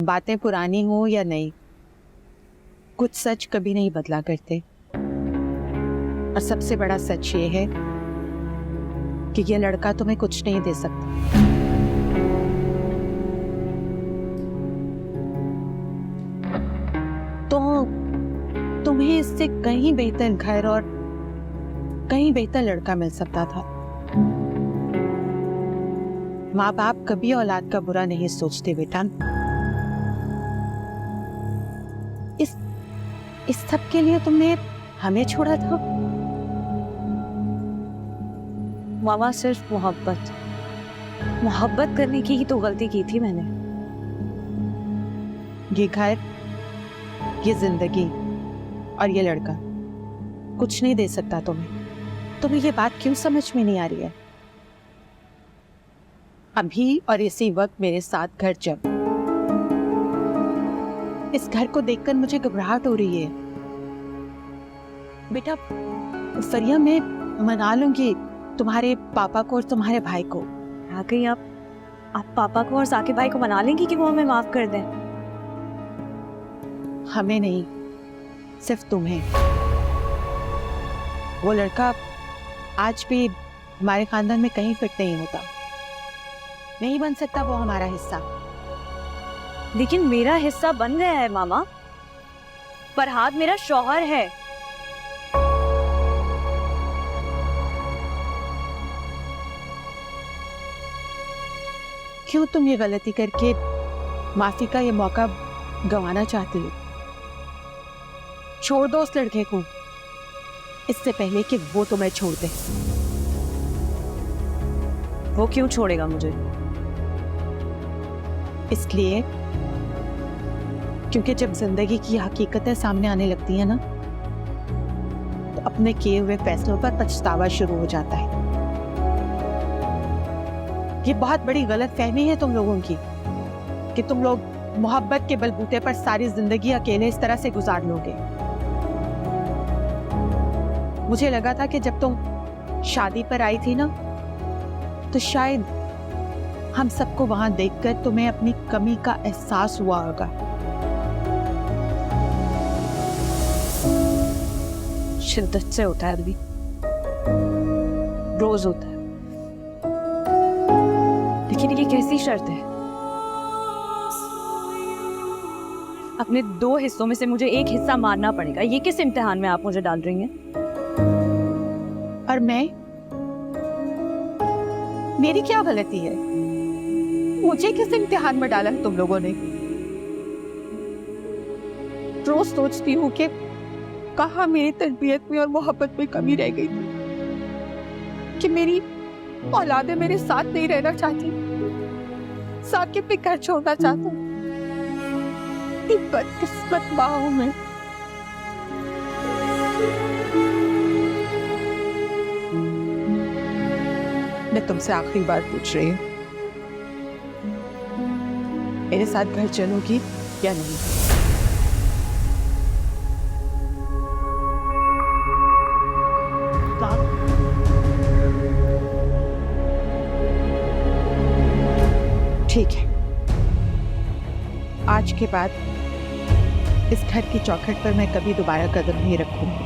बातें पुरानी हो या नहीं, कुछ सच कभी नहीं बदला करते। और सबसे बड़ा सच ये है कि ये लड़का तुम्हें कुछ नहीं दे सकता। तो तुम्हें इससे कहीं बेहतर घर और कहीं बेहतर लड़का मिल सकता था। माँ बाप कभी औलाद का बुरा नहीं सोचते बेटा। इस सब के लिए तुमने हमें छोड़ा था। मामा सिर्फ मोहब्बत करने की ही तो गलती की थी मैंने। ये घर, ये जिंदगी और ये लड़का कुछ नहीं दे सकता तुम्हें ये बात क्यों समझ में नहीं आ रही है? अभी और इसी वक्त मेरे साथ घर चल। इस घर को देखकर मुझे घबराहट हो रही है बेटा। फरिया, मैं मना लूंगी तुम्हारे पापा को और तुम्हारे भाई को। आ गई आप पापा को और साकिब भाई को मना लेंगी कि वो हमें माफ कर दें? हमें नहीं, सिर्फ तुम्हें। वो लड़का आज भी हमारे खानदान में कहीं फिट नहीं होता, नहीं बन सकता वो हमारा हिस्सा। लेकिन मेरा हिस्सा बन गया है मामा। फरहाद मेरा शौहर है। क्यों तुम ये गलती करके माफी का ये मौका गंवाना चाहती हो? छोड़ दो उस लड़के को, इससे पहले कि वो तुम्हें छोड़ दे। वो क्यों छोड़ेगा मुझे? इसलिए क्योंकि जब जिंदगी की हकीकतें सामने आने लगती हैं ना, तो अपने किए हुए फैसलों पर पछतावा शुरू हो जाता है। ये बहुत बड़ी गलतफहमी है तुम लोगों की कि तुम लोग मोहब्बत के बलबूते पर सारी जिंदगी अकेले इस तरह से गुजार लोगे। मुझे लगा था कि जब तुम शादी पर आई थी ना, तो शायद हम सबको वहां देखकर तुम्हें अपनी कमी का एहसास हुआ होगा। शिद्दत से होता है अभी, रोज होता है। लेकिन ये कैसी शर्त है? अपने 2 हिस्सों में से मुझे एक हिस्सा मारना पड़ेगा। ये किस इम्तिहान में आप मुझे डाल रही हैं? और मैं, मेरी क्या गलती है? मुझे किस इम्तिहान में डाला है तुम लोगों ने? रोज सोचती हूँ कि कहाँ मेरी तरबियत में और मोहब्बत में कमी रह गई थी कि मेरी औलादे मेरे साथ नहीं रहना चाहती, साकिब भी घर छोड़ना चाहता। बदकिस्मत माँ हूं मैं तुमसे आखिरी बार पूछ रही हूँ, मेरे साथ घर चलोगी या नहीं? ठीक है, आज के बाद इस घर की चौखट पर मैं कभी दोबारा कदम नहीं रखूंगी।